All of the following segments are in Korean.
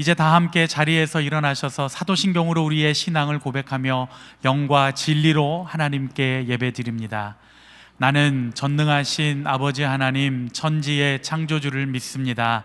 이제 다 함께 자리에서 일어나셔서 사도신경으로 우리의 신앙을 고백하며 영과 진리로 하나님께 예배드립니다. 나는 전능하신 아버지 하나님 천지의 창조주를 믿습니다.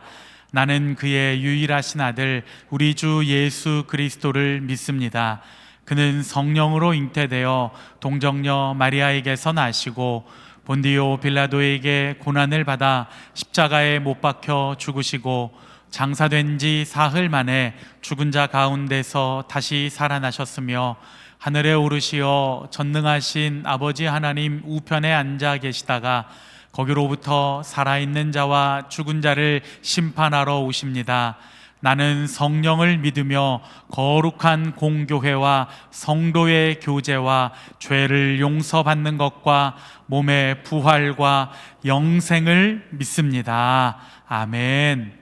나는 그의 유일하신 아들 우리 주 예수 그리스도를 믿습니다. 그는 성령으로 잉태되어 동정녀 마리아에게서 나시고 본디오 빌라도에게 고난을 받아 십자가에 못 박혀 죽으시고 장사된 지 사흘 만에 죽은 자 가운데서 다시 살아나셨으며 하늘에 오르시어 전능하신 아버지 하나님 우편에 앉아 계시다가 거기로부터 살아있는 자와 죽은 자를 심판하러 오십니다. 나는 성령을 믿으며 거룩한 공교회와 성도의 교제와 죄를 용서받는 것과 몸의 부활과 영생을 믿습니다. 아멘.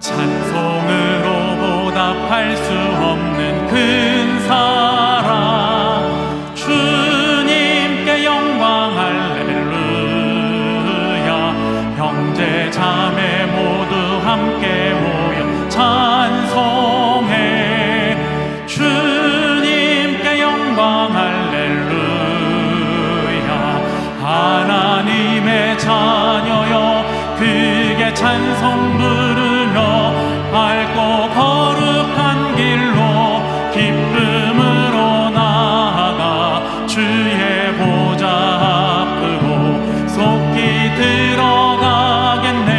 찬송으로 보답할 수 없는 큰 사랑 주님께 영광 할렐루야. 형제 자매 모두 함께 모여 찬송해 주님께 영광 할렐루야. 하나님의 자녀여 그게 찬송 부르며 밝고 거룩한 길로 기쁨으로 나아가 주의 보좌 앞으로 속히 들어가겠네.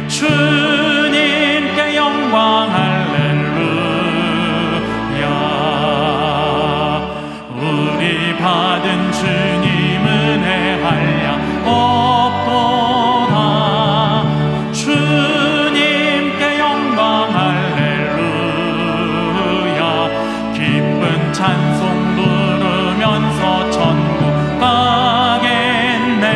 주님께 영광 할렐루야. 우리 받은 주님 은혜 한량 없도다. 주님께 영광 할렐루야. 기쁜 찬송 부르면서 천국 가겠네.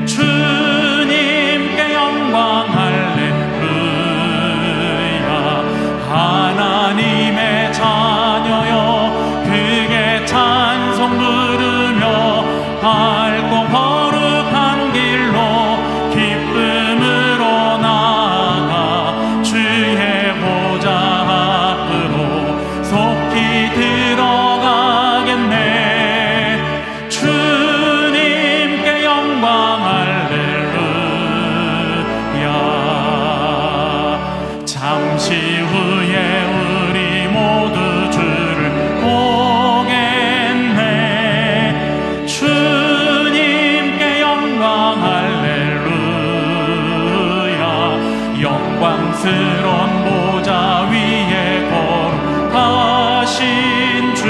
주님께 영광 할렐루야. 하나님의 자녀여 그게 찬송 부르며 밝고 거룩한 길로 기쁨으로 나아가 주의 보좌 앞으로 속히 들어가겠네. 주님께 영광 할렐루야. 잠시 후에 우리 모두 주를 보겠네. 주님께 영광 할렐루야. 영광스러운 보좌 위에 거룩하신 주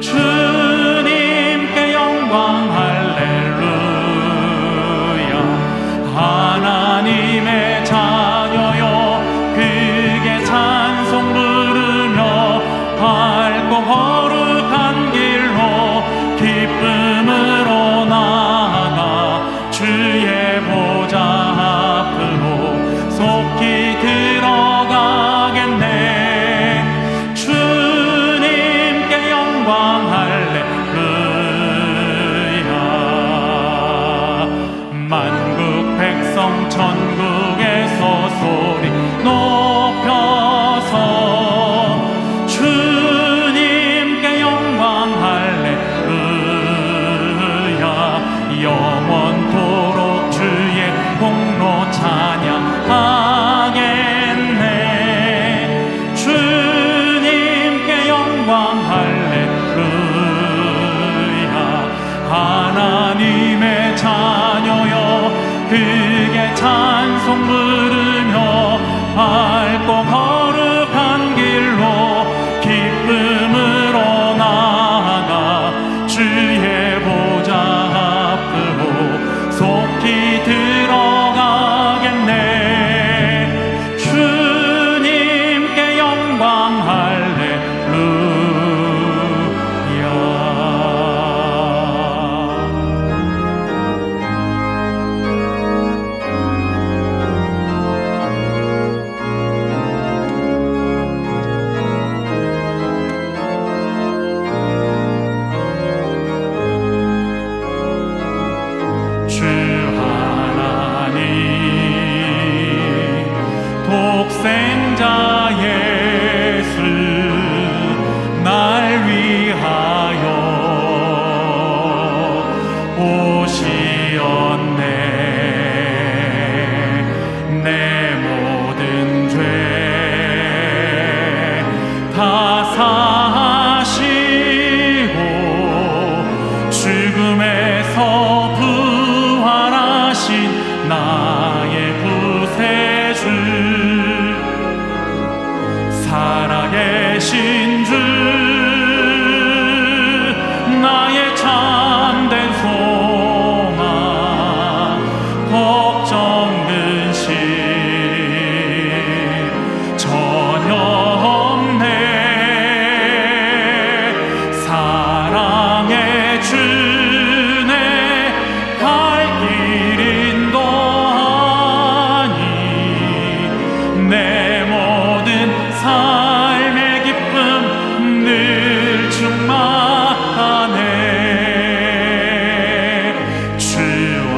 주님께 영광 할렐루야. 하나님의 자녀여 그게 찬송 부르며 밝고 거룩한 길로 기쁨으로 나아가 주의 보좌 앞으로 속히 들어가겠네. 주님께 영광 할렐루야. 만국 백성 천국에서 소리 높여서 주님께 영광 할렐루야. 영원토록 주의 공로 찬양하겠네. 주님께 영광 할렐루야. 하나님의 자녀여 그게 찬송 부르며 밝고 거룩한 길로 기쁨으로 나아가 주의 보좌 앞으로 속히 들어가겠네. 주님께 영광 할렐루야. 나의 참된 소망 걱정 근심 전혀 없네. 사랑의 주네 갈 길 인도하니 내 모든 삶의 기쁨 늘 충만하네. 주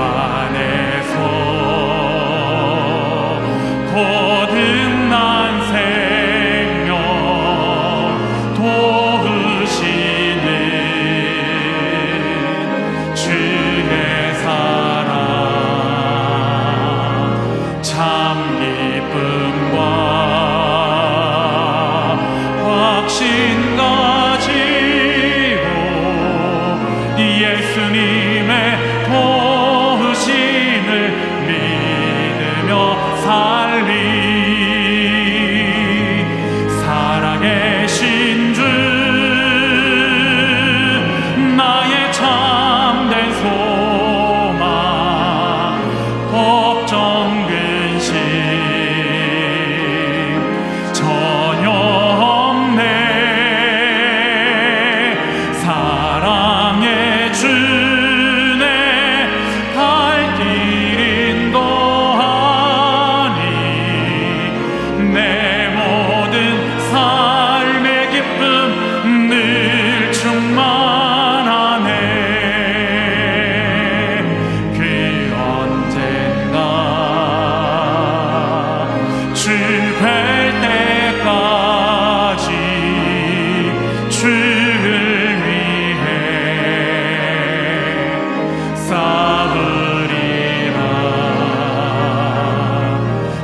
안에서 거듭난 생명 도우시는 주의 사랑 참 기쁨과 확신 가지고 예수님의 도우심을 믿으며 살리. 살아계신 주 나의 참된 소망 걱정 근심 전혀 없네. 사랑의 주네 갈 길 인도하니 내 모든 삶의 기쁨 늘 충만하네. 그 언젠가 주 뵐 때까지 주를 위해 싸우리라.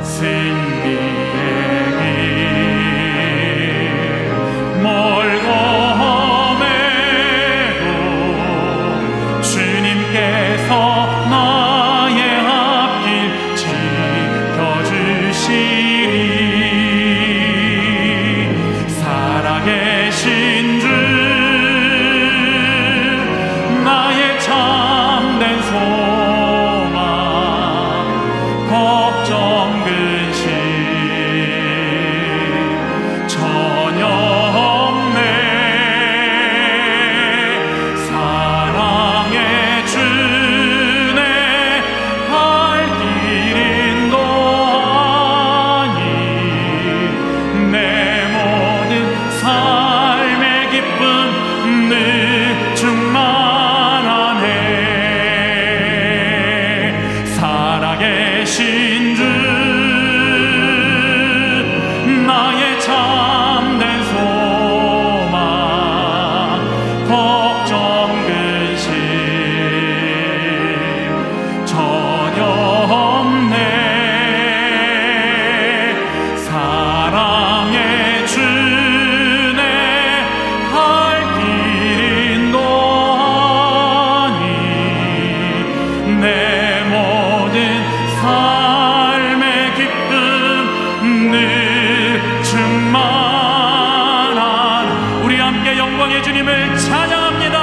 승리의 길 멀고 험해도 주님께서 나의 앞길 지켜주시리. 살아계신 주 나의 참된 소망 걱정 근심 전혀 없네. 사랑의 주네 갈 길 인도하니 내 모든 삶의 기쁨 늘 충만하네. 살아계신 주 나의 참된 소망 걱정 근심 전혀 없네. 사랑의 주네 갈 길 인도하니 내 모든 삶의 기쁨 늘 충만한. 우리 함께 영광의 주님을 찬양합니다.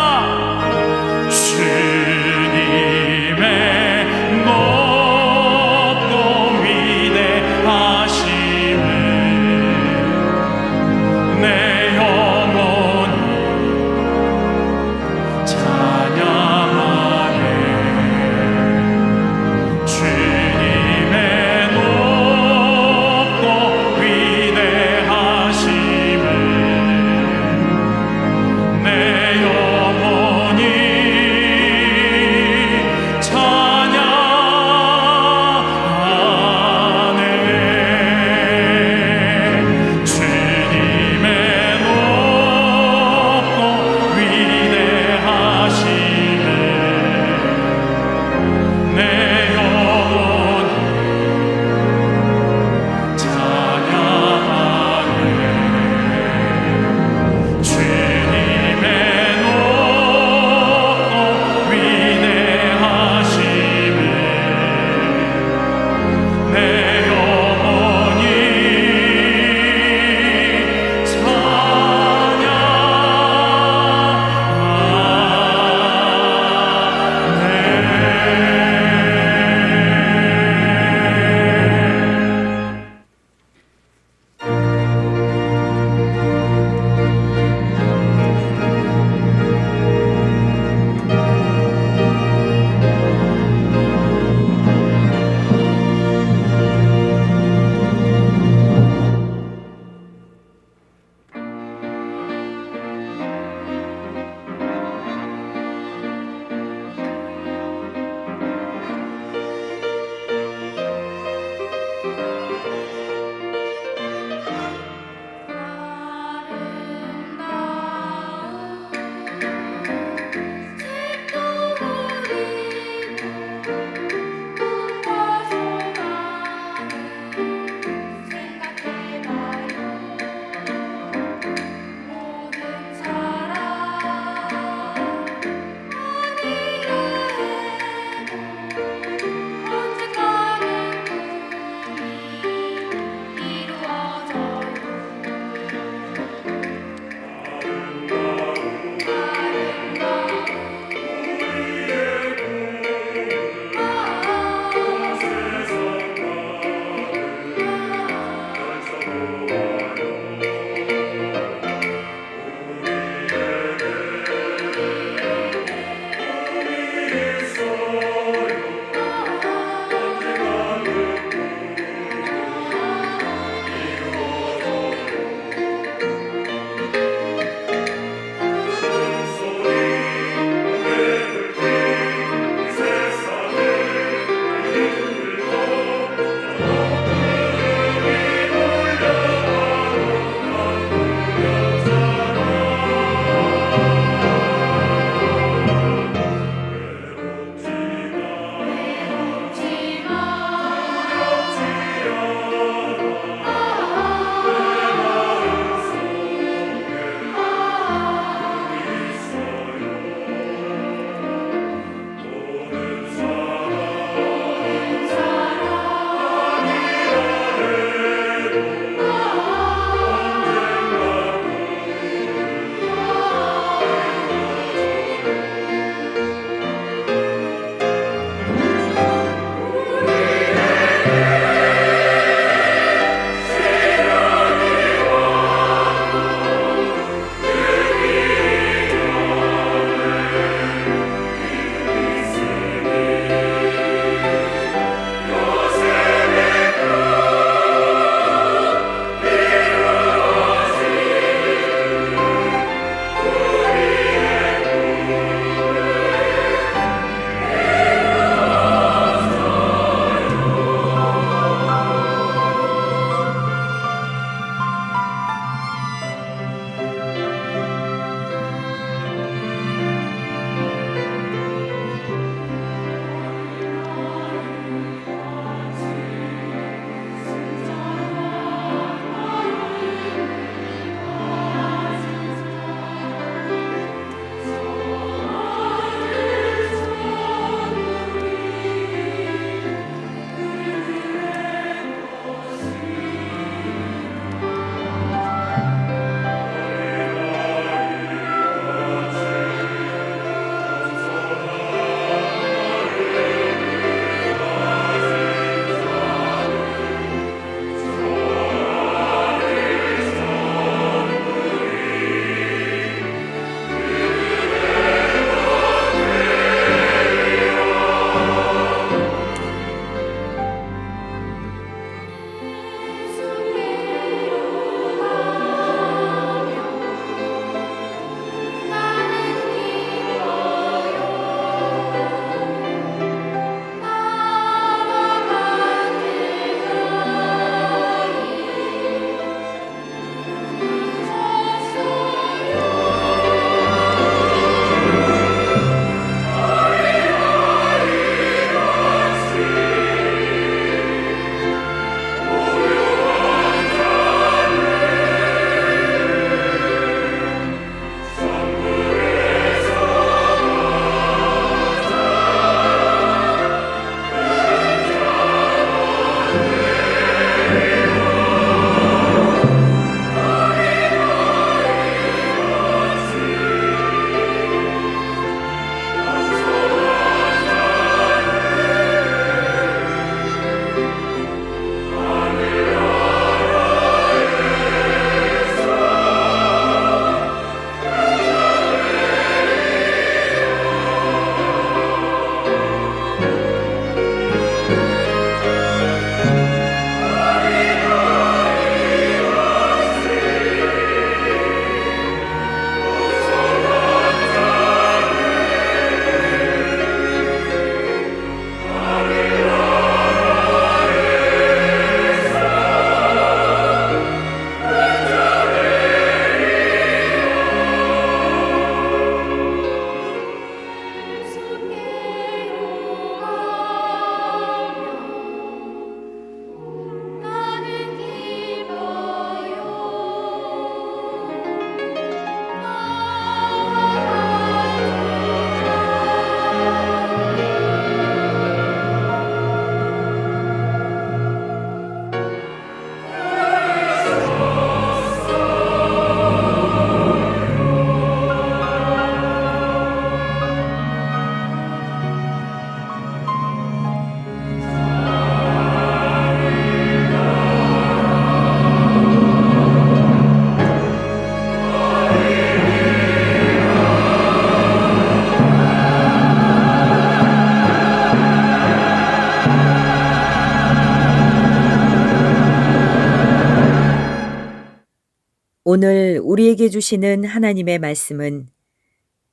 오늘 우리에게 주시는 하나님의 말씀은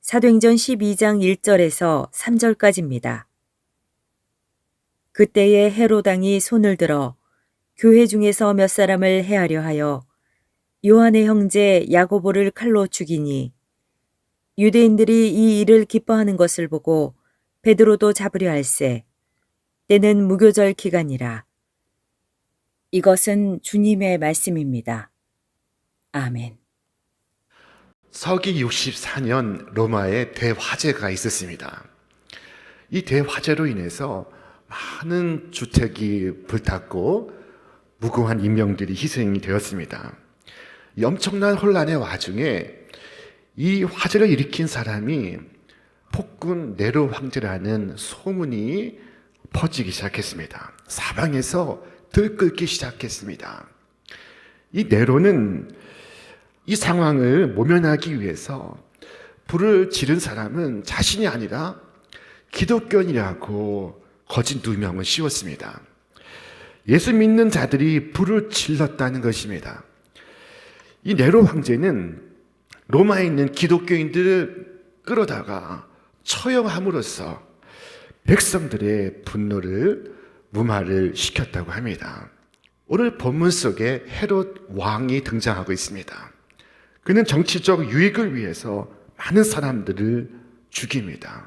사도행전 12장 1절에서 3절까지입니다. 그때에 헤롯 왕이 손을 들어 교회 중에서 몇 사람을 해하려 하여 요한의 형제 야고보를 칼로 죽이니 유대인들이 이 일을 기뻐하는 것을 보고 베드로도 잡으려 할세. 때는 무교절 기간이라. 이것은 주님의 말씀입니다. 아멘. 서기 64년 로마에 대화재가 있었습니다. 이 대화재로 인해서 많은 주택이 불탔고 무고한 인명들이 희생이 되었습니다. 이 엄청난 혼란의 와중에 이 화재를 일으킨 사람이 폭군 네로 황제라는 소문이 퍼지기 시작했습니다. 사방에서 들끓기 시작했습니다. 이 네로는 이 상황을 모면하기 위해서 불을 지른 사람은 자신이 아니라 기독교인이라고 거짓 누명을 씌웠습니다. 예수 믿는 자들이 불을 질렀다는 것입니다. 이 네로 황제는 로마에 있는 기독교인들을 끌어다가 처형함으로써 백성들의 분노를 무마를 시켰다고 합니다. 오늘 본문 속에 헤롯 왕이 등장하고 있습니다. 그는 정치적 유익을 위해서 많은 사람들을 죽입니다.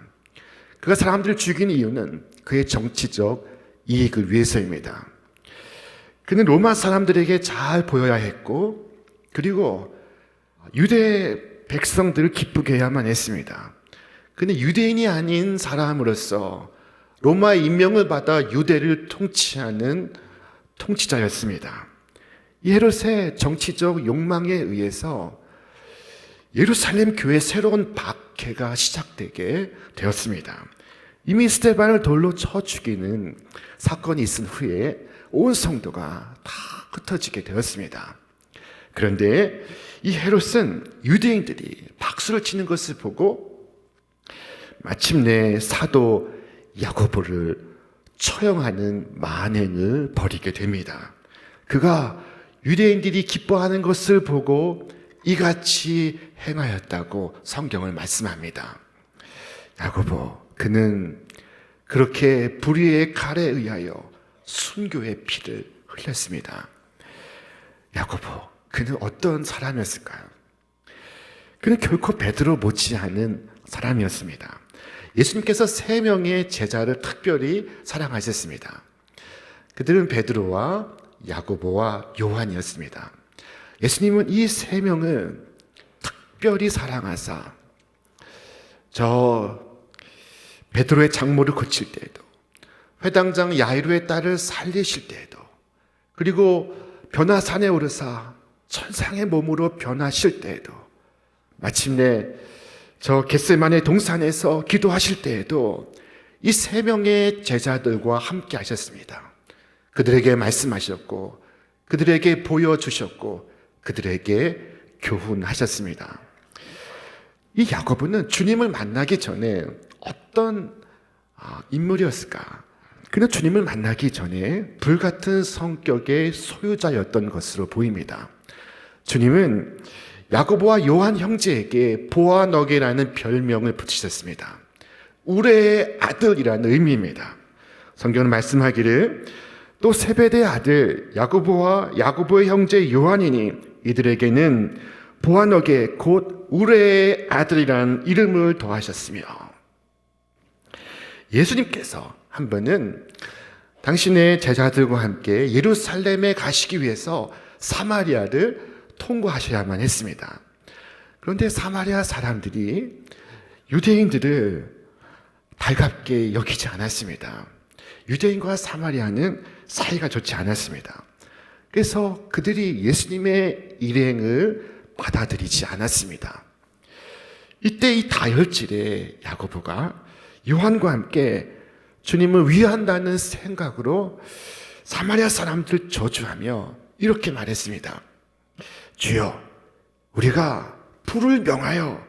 그가 사람들을 죽인 이유는 그의 정치적 이익을 위해서입니다. 그는 로마 사람들에게 잘 보여야 했고, 그리고 유대 백성들을 기쁘게 해야만 했습니다. 그는 유대인이 아닌 사람으로서 로마의 임명을 받아 유대를 통치하는 통치자였습니다. 이 헤롯의 정치적 욕망에 의해서 예루살렘 교회의 새로운 박해가 시작되게 되었습니다. 이미 스데반을 돌로 쳐 죽이는 사건이 있은 후에 온 성도가 다 흩어지게 되었습니다. 그런데 이 헤롯은 유대인들이 박수를 치는 것을 보고 마침내 사도 야고보를 처형하는 만행을 벌이게 됩니다. 그가 유대인들이 기뻐하는 것을 보고 이같이 행하였다고 성경을 말씀합니다. 야고보, 그는 그렇게 불의의 칼에 의하여 순교의 피를 흘렸습니다. 야고보, 그는 어떤 사람이었을까요? 그는 결코 베드로 못지않은 사람이었습니다. 예수님께서 3명의 제자를 특별히 사랑하셨습니다. 그들은 베드로와 야고보와 요한이었습니다. 예수님은 이 3명을 특별히 사랑하사 저 베드로의 장모를 고칠 때에도, 회당장 야이로의 딸을 살리실 때에도, 그리고 변화산에 오르사 천상의 몸으로 변하실 때에도, 마침내 저 겟세마네 동산에서 기도하실 때에도 이 3명의 제자들과 함께 하셨습니다. 그들에게 말씀하셨고, 그들에게 보여주셨고, 그들에게 교훈하셨습니다. 이 야고보는 주님을 만나기 전에 어떤 인물이었을까? 그는 주님을 만나기 전에 불같은 성격의 소유자였던 것으로 보입니다. 주님은 야고보와 요한 형제에게 보아너게라는 별명을 붙이셨습니다. 우레의 아들이라는 의미입니다. 성경은 말씀하기를 또 세베대의 아들 야고보와 야고보의 형제 요한이니 이들에게는 보아너게 곧 우레의 아들이라는 이름을 더하셨으며, 예수님께서 한 번은 당신의 제자들과 함께 예루살렘에 가시기 위해서 사마리아를 통과하셔야만 했습니다. 그런데 사마리아 사람들이 유대인들을 달갑게 여기지 않았습니다. 유대인과 사마리아는 사이가 좋지 않았습니다. 그래서 그들이 예수님의 일행을 받아들이지 않았습니다. 이때 이 다혈질의 야고보가 요한과 함께 주님을 위한다는 생각으로 사마리아 사람들 저주하며 이렇게 말했습니다. 주여, 우리가 불을 명하여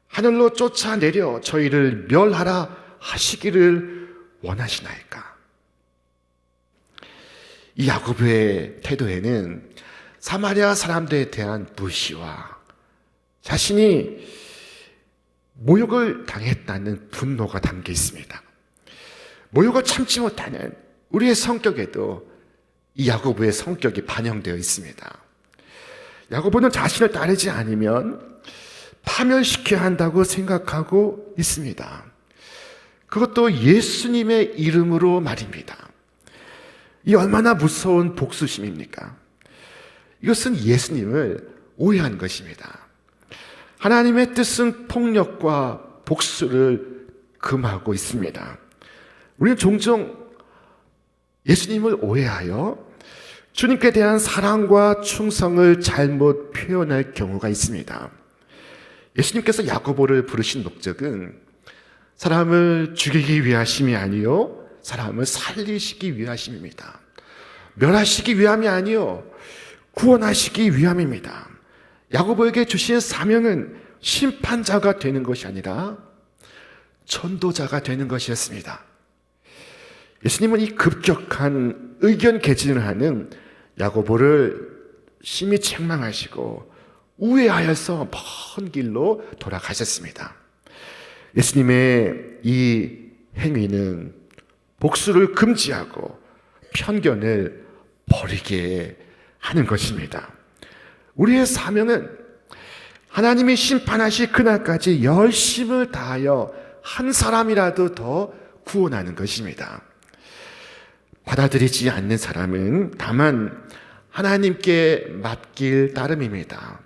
하늘로 쫓아내려 저희를 멸하라 하시기를 원하시나이까? 이 야고보의 태도에는 사마리아 사람들에 대한 무시와 자신이 모욕을 당했다는 분노가 담겨 있습니다. 모욕을 참지 못하는 우리의 성격에도 이 야고보의 성격이 반영되어 있습니다. 야고보는 자신을 따르지 않으면 파멸시켜야 한다고 생각하고 있습니다. 그것도 예수님의 이름으로 말입니다. 이 얼마나 무서운 복수심입니까? 이것은 예수님을 오해한 것입니다. 하나님의 뜻은 폭력과 복수를 금하고 있습니다. 우리는 종종 예수님을 오해하여 주님께 대한 사랑과 충성을 잘못 표현할 경우가 있습니다. 예수님께서 야고보를 부르신 목적은 사람을 죽이기 위하심이 아니요 사람을 살리시기 위하심입니다. 멸하시기 위함이 아니요 구원하시기 위함입니다. 야고보에게 주신 사명은 심판자가 되는 것이 아니라 전도자가 되는 것이었습니다. 예수님은 이 급격한 의견 개진을 하는 야고보를 심히 책망하시고 우회하여서 먼 길로 돌아가셨습니다. 예수님의 이 행위는 복수를 금지하고 편견을 버리게 하는 것입니다. 우리의 사명은 하나님이 심판하실 그날까지 열심을 다하여 한 사람이라도 더 구원하는 것입니다. 받아들이지 않는 사람은 다만 하나님께 맡길 따름입니다.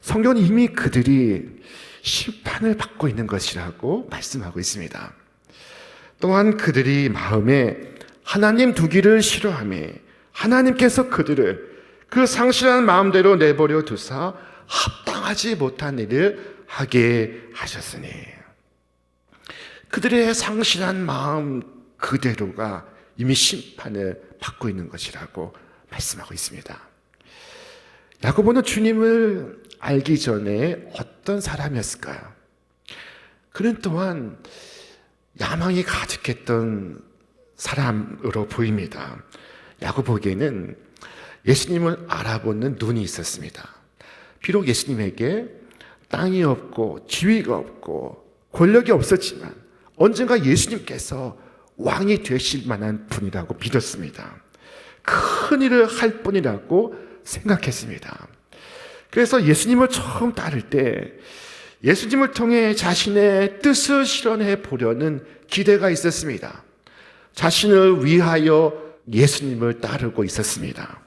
성경은 이미 그들이 심판을 받고 있는 것이라고 말씀하고 있습니다. 또한 그들이 마음에 하나님 두기를 싫어하며 하나님께서 그들을 그 상실한 마음대로 내버려 두사 합당하지 못한 일을 하게 하셨으니 그들의 상실한 마음 그대로가 이미 심판을 받고 있는 것이라고 말씀하고 있습니다. 야고보는 주님을 알기 전에 어떤 사람이었을까요? 그는 또한 야망이 가득했던 사람으로 보입니다. 야고보에게는 예수님을 알아보는 눈이 있었습니다. 비록 예수님에게 땅이 없고 지위가 없고 권력이 없었지만 언젠가 예수님께서 왕이 되실 만한 분이라고 믿었습니다. 큰 일을 할 뿐이라고 생각했습니다. 그래서 예수님을 처음 따를 때 예수님을 통해 자신의 뜻을 실현해 보려는 기대가 있었습니다. 자신을 위하여 예수님을 따르고 있었습니다.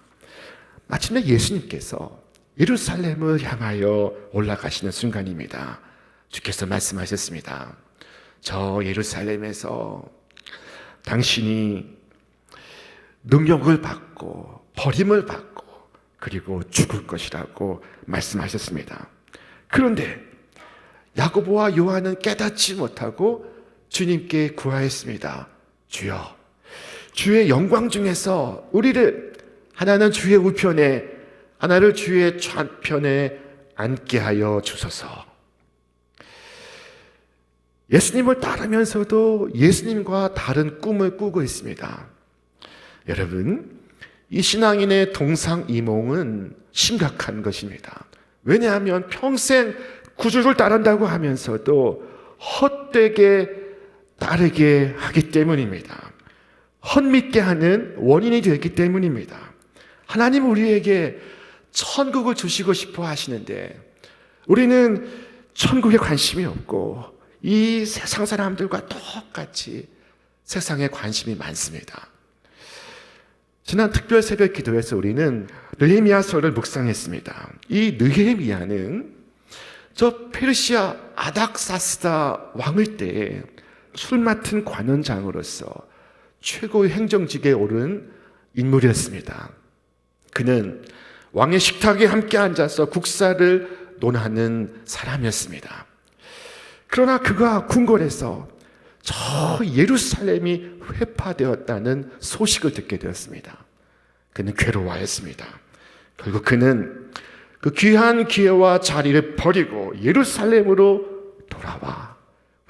마침내 예수님께서 예루살렘을 향하여 올라가시는 순간입니다. 주께서 말씀하셨습니다. 저 예루살렘에서 당신이 능력을 받고 버림을 받고 그리고 죽을 것이라고 말씀하셨습니다. 그런데 야고보와 요한은 깨닫지 못하고 주님께 구하였습니다. 주여, 주의 영광 중에서 우리를 하나는 주의 우편에 하나를 주의 좌편에 앉게 하여 주소서. 예수님을 따르면서도 예수님과 다른 꿈을 꾸고 있습니다. 여러분, 이 신앙인의 동상이몽은 심각한 것입니다. 왜냐하면 평생 구주를 따른다고 하면서도 헛되게 따르게 하기 때문입니다. 헛믿게 하는 원인이 되기 때문입니다. 하나님은 우리에게 천국을 주시고 싶어 하시는데 우리는 천국에 관심이 없고 이 세상 사람들과 똑같이 세상에 관심이 많습니다. 지난 특별 새벽 기도에서 우리는 느헤미야서를 묵상했습니다. 이 느헤미야는 저 페르시아 아닥사스다 왕을 때 술 맡은 관원장으로서 최고의 행정직에 오른 인물이었습니다. 그는 왕의 식탁에 함께 앉아서 국사를 논하는 사람이었습니다. 그러나 그가 궁궐에서 저 예루살렘이 회파되었다는 소식을 듣게 되었습니다. 그는 괴로워하였습니다. 결국 그는 그 귀한 기회와 자리를 버리고 예루살렘으로 돌아와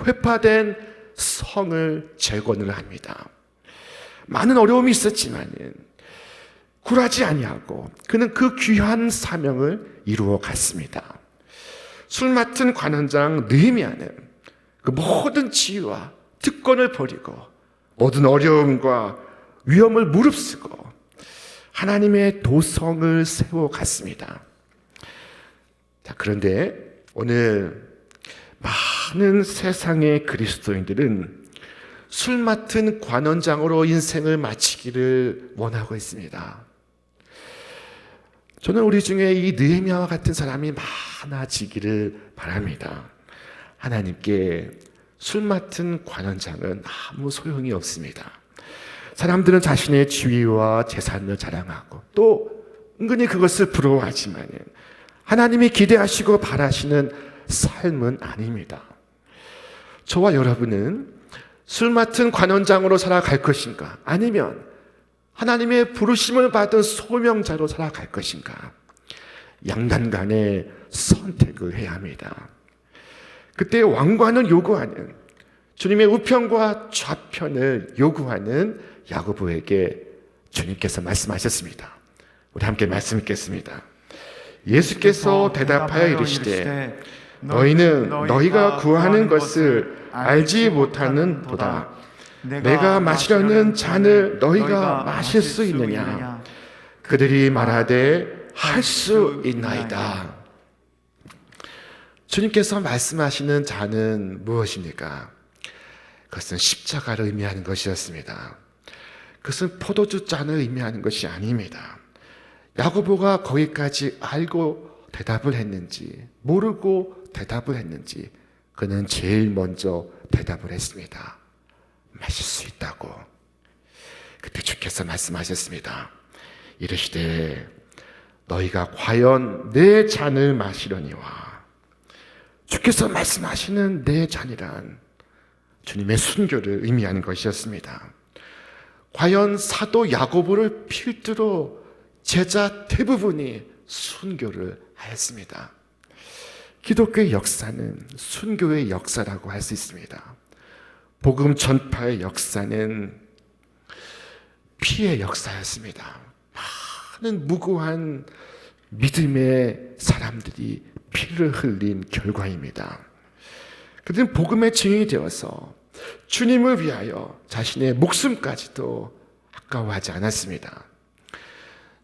회파된 성을 재건을 합니다. 많은 어려움이 있었지만 굴하지 아니하고 그는 그 귀한 사명을 이루어 갔습니다. 술 맡은 관원장 느헤미야는 그 모든 지위와 특권을 버리고 모든 어려움과 위험을 무릅쓰고 하나님의 도성을 세워갔습니다. 자, 그런데 오늘 많은 세상의 그리스도인들은 술 맡은 관원장으로 인생을 마치기를 원하고 있습니다. 저는 우리 중에 이 느헤미야와 같은 사람이 많아지기를 바랍니다. 하나님께 술 맡은 관원장은 아무 소용이 없습니다. 사람들은 자신의 지위와 재산을 자랑하고 또 은근히 그것을 부러워하지만 하나님이 기대하시고 바라시는 삶은 아닙니다. 저와 여러분은 술 맡은 관원장으로 살아갈 것인가? 아니면 하나님의 부르심을 받은 소명자로 살아갈 것인가? 양단간의 선택을 해야 합니다. 그때 왕관을 요구하는 주님의 우편과 좌편을 요구하는 야고보에게 주님께서 말씀하셨습니다. 우리 함께 말씀 읽겠습니다. 예수께서 대답하여 이르시되 너희는 너희가 구하는 것을 알지 못하는 도다. 내가 마시려는 잔을 너희가 마실 수 있느냐? 그들이 말하되 할 수 있나이다. 주님께서 말씀하시는 잔은 무엇입니까? 그것은 십자가를 의미하는 것이었습니다. 그것은 포도주 잔을 의미하는 것이 아닙니다. 야고보가 거기까지 알고 대답을 했는지 모르고 대답을 했는지 그는 제일 먼저 대답을 했습니다. 마실 수 있다고. 그때 주께서 말씀하셨습니다. 이르시되 너희가 과연 내 잔을 마시려니와. 주께서 말씀하시는 내 잔이란 주님의 순교를 의미하는 것이었습니다. 과연 사도 야고보를 필두로 제자 대부분이 순교를 하였습니다. 기독교의 역사는 순교의 역사라고 할 수 있습니다. 복음 전파의 역사는 피의 역사였습니다. 많은 무고한 믿음의 사람들이 피를 흘린 결과입니다. 그들은 복음의 증인이 되어서 주님을 위하여 자신의 목숨까지도 아까워하지 않았습니다.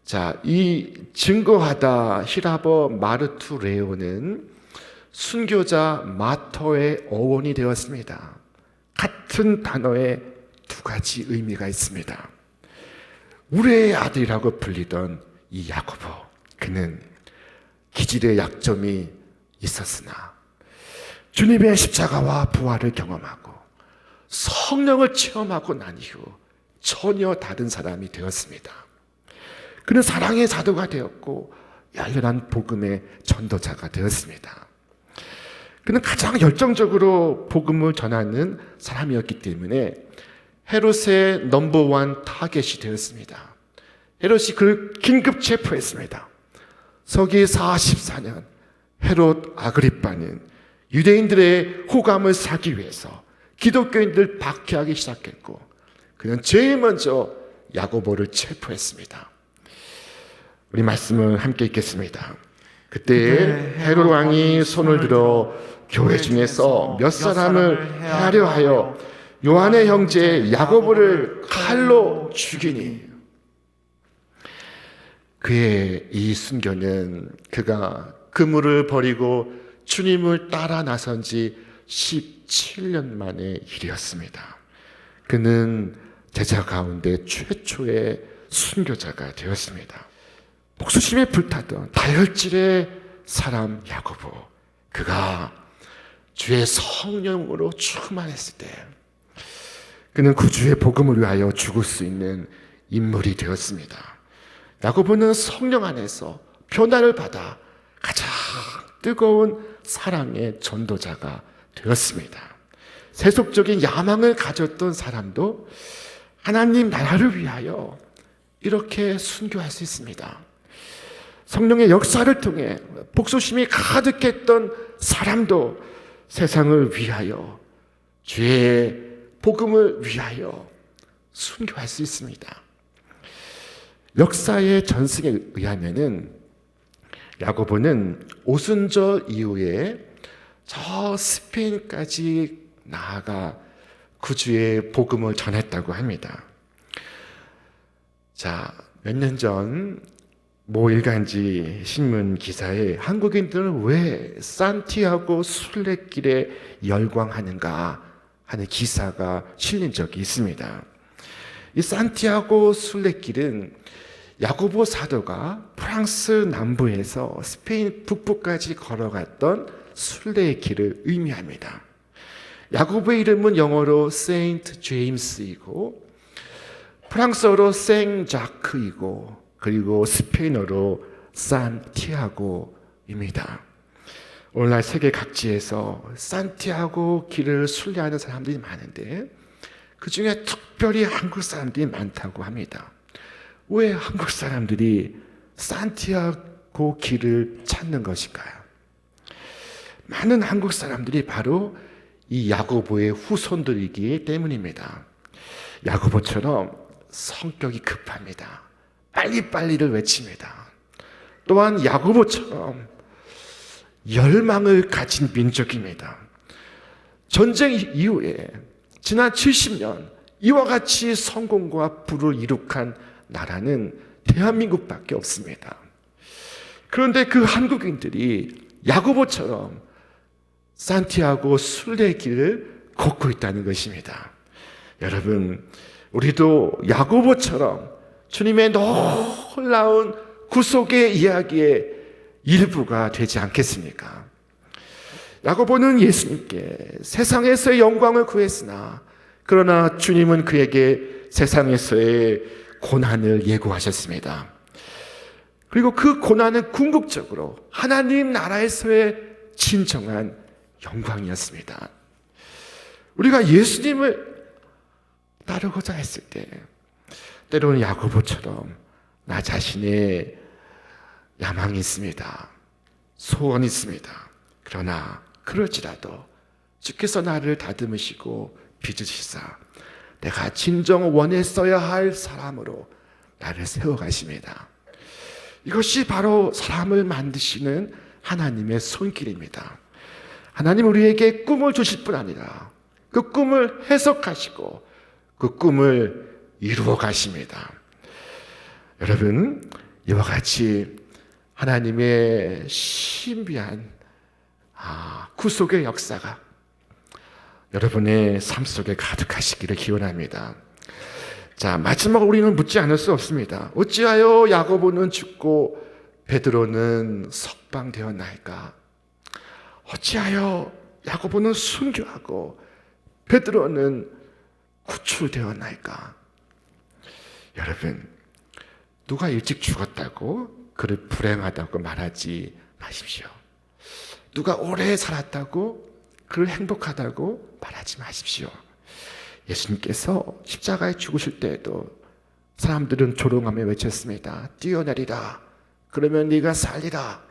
자, 이 증거하다 히라버 마르투레오는 순교자 마터의 어원이 되었습니다. 같은 단어에 두 가지 의미가 있습니다. 우레의 아들이라고 불리던 이 야고보, 그는 기질의 약점이 있었으나 주님의 십자가와 부활을 경험하고 성령을 체험하고 난 이후 전혀 다른 사람이 되었습니다. 그는 사랑의 사도가 되었고 열렬한 복음의 전도자가 되었습니다. 그는 가장 열정적으로 복음을 전하는 사람이었기 때문에 헤롯의 넘버원 타겟이 되었습니다. 헤롯이 그를 긴급 체포했습니다. 서기 44년 헤롯 아그리빠는 유대인들의 호감을 사기 위해서 기독교인들 박해하기 시작했고 그는 제일 먼저 야고보를 체포했습니다. 우리 말씀을 함께 읽겠습니다. 그때 헤롯 왕이 손을 들어 교회 중에서 몇 사람을 해하려 하여 요한의 형제 야고보를 칼로 죽이니. 그의 이 순교는 그가 그물을 버리고 주님을 따라 나선 지 17년 만의 일이었습니다. 그는 제자 가운데 최초의 순교자가 되었습니다. 복수심에 불타던 다혈질의 사람 야고보, 그가 주의 성령으로 충만했을 때 그는 구주의 복음을 위하여 죽을 수 있는 인물이 되었습니다. 야고보는 성령 안에서 변화를 받아 가장 뜨거운 사랑의 전도자가 되었습니다. 세속적인 야망을 가졌던 사람도 하나님 나라를 위하여 이렇게 순교할 수 있습니다. 성령의 역사를 통해 복수심이 가득했던 사람도 세상을 위하여 주의 복음을 위하여 순교할 수 있습니다. 역사의 전승에 의하면은 야고보는 오순절 이후에 저 스페인까지 나아가 구주의 복음을 전했다고 합니다. 자, 몇 년 전 모 일간지 신문 기사에 한국인들은 왜 산티아고 순례길에 열광하는가 하는 기사가 실린 적이 있습니다. 이 산티아고 순례길은 야고보 사도가 프랑스 남부에서 스페인 북부까지 걸어갔던 순례의 길을 의미합니다. 야고보의 이름은 영어로 세인트 제임스이고 프랑스어로 생자크이고 그리고 스페인어로 산티아고입니다. 오늘날 세계 각지에서 산티아고 길을 순례하는 사람들이 많은데 그 중에 특별히 한국 사람들이 많다고 합니다. 왜 한국 사람들이 산티아고 길을 찾는 것일까요? 많은 한국 사람들이 바로 이 야고보의 후손들이기 때문입니다. 야고보처럼 성격이 급합니다. 빨리빨리를 외칩니다. 또한 야고보처럼 열망을 가진 민족입니다. 전쟁 이후에 지난 70년 이와 같이 성공과 부를 이룩한 나라는 대한민국밖에 없습니다. 그런데 그 한국인들이 야고보처럼 산티아고 순례길을 걷고 있다는 것입니다. 여러분, 우리도 야고보처럼 주님의 놀라운 구속의 이야기의 일부가 되지 않겠습니까? 야고보는 예수님께 세상에서의 영광을 구했으나 그러나 주님은 그에게 세상에서의 고난을 예고하셨습니다. 그리고 그 고난은 궁극적으로 하나님 나라에서의 진정한 영광이었습니다. 우리가 예수님을 따르고자 했을 때 때로는 야고보처럼 나 자신의 야망이 있습니다. 소원이 있습니다. 그러나 그럴지라도 주께서 나를 다듬으시고 빚으시사 내가 진정 원했어야 할 사람으로 나를 세워가십니다. 이것이 바로 사람을 만드시는 하나님의 손길입니다. 하나님 우리에게 꿈을 주실 뿐 아니라 그 꿈을 해석하시고 그 꿈을 이루어 가십니다. 여러분, 이와 같이 하나님의 신비한 구속의 역사가 여러분의 삶 속에 가득하시기를 기원합니다. 자, 마지막으로 우리는 묻지 않을 수 없습니다. 어찌하여 야고보는 죽고 베드로는 석방되었나이까? 어찌하여 야고보는 순교하고 베드로는 구출되었나이까? 여러분, 누가 일찍 죽었다고 그를 불행하다고 말하지 마십시오. 누가 오래 살았다고 그를 행복하다고 말하지 마십시오. 예수님께서 십자가에 죽으실 때에도 사람들은 조롱하며 외쳤습니다. 뛰어내리라. 그러면 네가 살리라.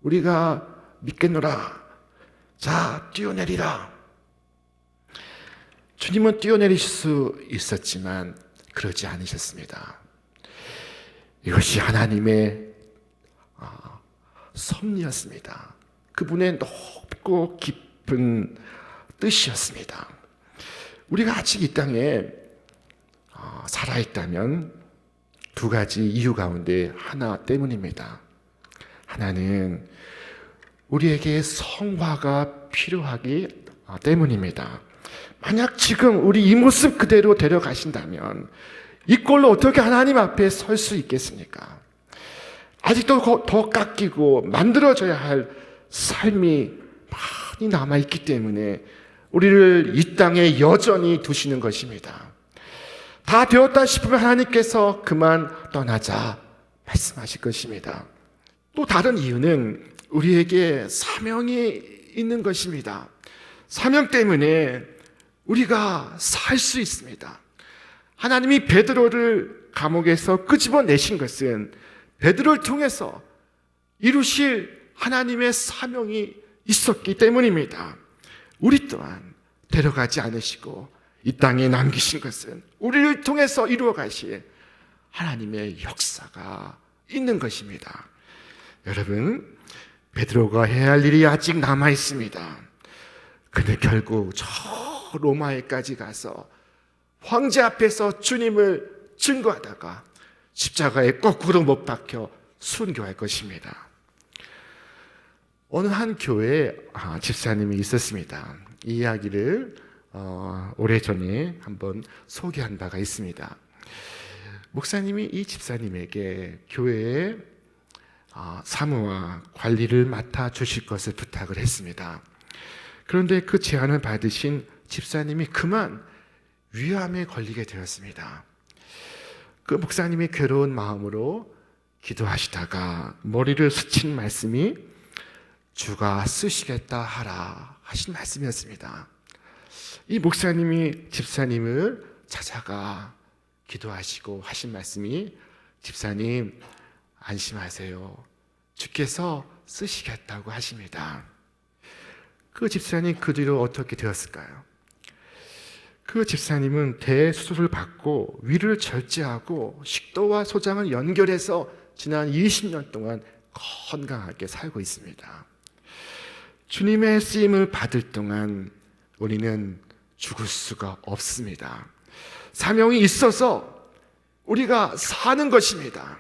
우리가 믿겠노라. 자, 뛰어내리라. 주님은 뛰어내리실 수 있었지만 그러지 않으셨습니다. 이것이 하나님의 섭리였습니다. 그분의 높고 깊은 뜻이었습니다. 우리가 아직 이 땅에 살아있다면 두 가지 이유 가운데 하나 때문입니다. 하나는 우리에게 성화가 필요하기 때문입니다. 만약 지금 우리 이 모습 그대로 데려가신다면 이 꼴로 어떻게 하나님 앞에 설 수 있겠습니까? 아직도 더 깎이고 만들어져야 할 삶이 많이 남아있기 때문에 우리를 이 땅에 여전히 두시는 것입니다. 다 되었다 싶으면 하나님께서 그만 떠나자 말씀하실 것입니다. 또 다른 이유는 우리에게 사명이 있는 것입니다. 사명 때문에 우리가 살 수 있습니다. 하나님이 베드로를 감옥에서 끄집어내신 것은 베드로를 통해서 이루실 하나님의 사명이 있었기 때문입니다. 우리 또한 데려가지 않으시고 이 땅에 남기신 것은 우리를 통해서 이루어 가실 하나님의 역사가 있는 것입니다. 여러분, 베드로가 해야 할 일이 아직 남아 있습니다. 근데 결국 저 로마에까지 가서 황제 앞에서 주님을 증거하다가 십자가에 거꾸로 못 박혀 순교할 것입니다. 어느 한 교회에 집사님이 있었습니다. 이 이야기를 오래전에 한번 소개한 바가 있습니다. 목사님이 이 집사님에게 교회의 사무와 관리를 맡아 주실 것을 부탁을 했습니다. 그런데 그 제안을 받으신 집사님이 그만 위암에 걸리게 되었습니다. 그 목사님이 괴로운 마음으로 기도하시다가 머리를 스친 말씀이 주가 쓰시겠다 하라 하신 말씀이었습니다. 이 목사님이 집사님을 찾아가 기도하시고 하신 말씀이 집사님 안심하세요. 주께서 쓰시겠다고 하십니다. 그 집사님 그 뒤로 어떻게 되었을까요? 그 집사님은 대수술을 받고 위를 절제하고 식도와 소장을 연결해서 지난 20년 동안 건강하게 살고 있습니다. 주님의 쓰임을 받을 동안 우리는 죽을 수가 없습니다. 사명이 있어서 우리가 사는 것입니다.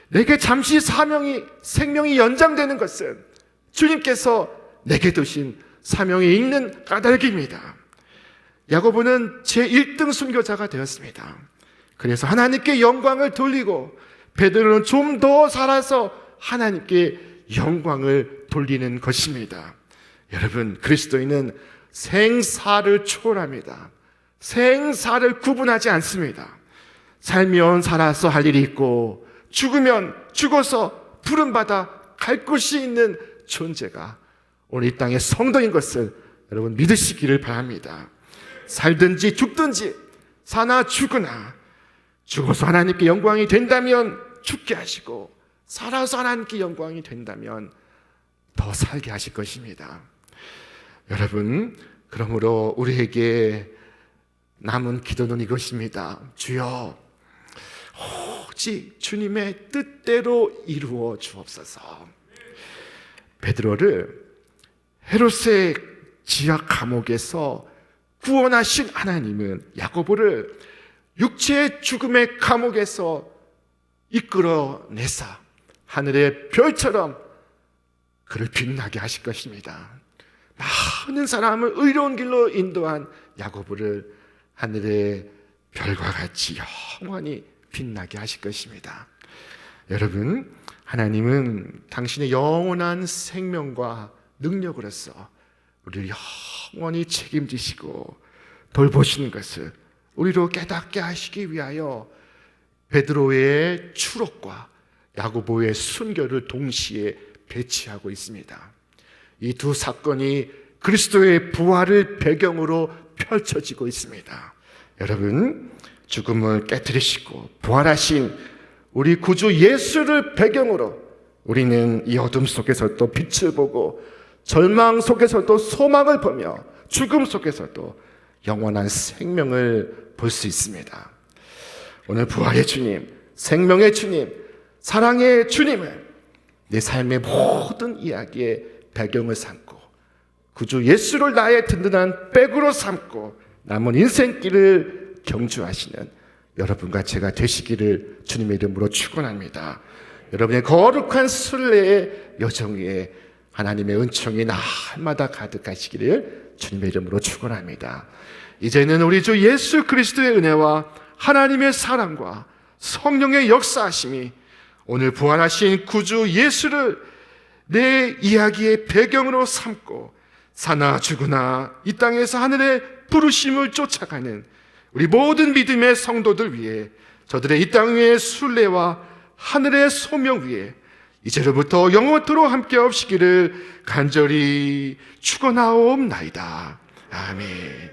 내게 잠시 생명이 연장되는 것은 주님께서 내게 두신 사명이 있는 까닭입니다. 야고보는 제1등 순교자가 되었습니다. 그래서 하나님께 영광을 돌리고 베드로는 좀 더 살아서 하나님께 영광을 돌리는 것입니다. 여러분, 그리스도인은 생사를 초월합니다. 생사를 구분하지 않습니다. 살면 살아서 할 일이 있고 죽으면 죽어서 부름받아 갈 곳이 있는 존재가 오늘 이 땅의 성도인 것을 여러분 믿으시기를 바랍니다. 살든지 죽든지 사나 죽으나 죽어서 하나님께 영광이 된다면 죽게 하시고 살아서 하나님께 영광이 된다면 더 살게 하실 것입니다. 여러분, 그러므로 우리에게 남은 기도는 이것입니다. 주여, 오직 주님의 뜻대로 이루어 주옵소서. 베드로를 헤롯의 지하 감옥에서 구원하신 하나님은 야고보를 육체의 죽음의 감옥에서 이끌어내사 하늘의 별처럼 그를 빛나게 하실 것입니다. 많은 사람을 의로운 길로 인도한 야고보를 하늘의 별과 같이 영원히 빛나게 하실 것입니다. 여러분, 하나님은 당신의 영원한 생명과 능력으로서 우리를 영원히 책임지시고 돌보시는 것을 우리로 깨닫게 하시기 위하여 베드로의 추록과 야고보의 순교를 동시에 배치하고 있습니다. 이 두 사건이 그리스도의 부활을 배경으로 펼쳐지고 있습니다. 여러분, 죽음을 깨뜨리시고 부활하신 우리 구주 예수를 배경으로 우리는 이 어둠 속에서도 빛을 보고 절망 속에서도 소망을 보며 죽음 속에서도 영원한 생명을 볼 수 있습니다. 오늘 부활의 주님, 생명의 주님, 사랑의 주님을 내 삶의 모든 이야기의 배경을 삼고 구주 예수를 나의 든든한 백으로 삼고 남은 인생길을 경주하시는 여러분과 제가 되시기를 주님의 이름으로 축원합니다. 여러분의 거룩한 순례의 여정 위에 하나님의 은총이 날마다 가득하시기를 주님의 이름으로 축원합니다. 이제는 우리 주 예수 그리스도의 은혜와 하나님의 사랑과 성령의 역사하심이 오늘 부활하신 구주 예수를 내 이야기의 배경으로 삼고 사나 죽으나 이 땅에서 하늘의 부르심을 쫓아가는 우리 모든 믿음의 성도들 위해 저들의 이 땅 위의 순례와 하늘의 소명 위에 이제로부터 영원토록 함께 없시기를 간절히 축원하옵나이다. 아멘.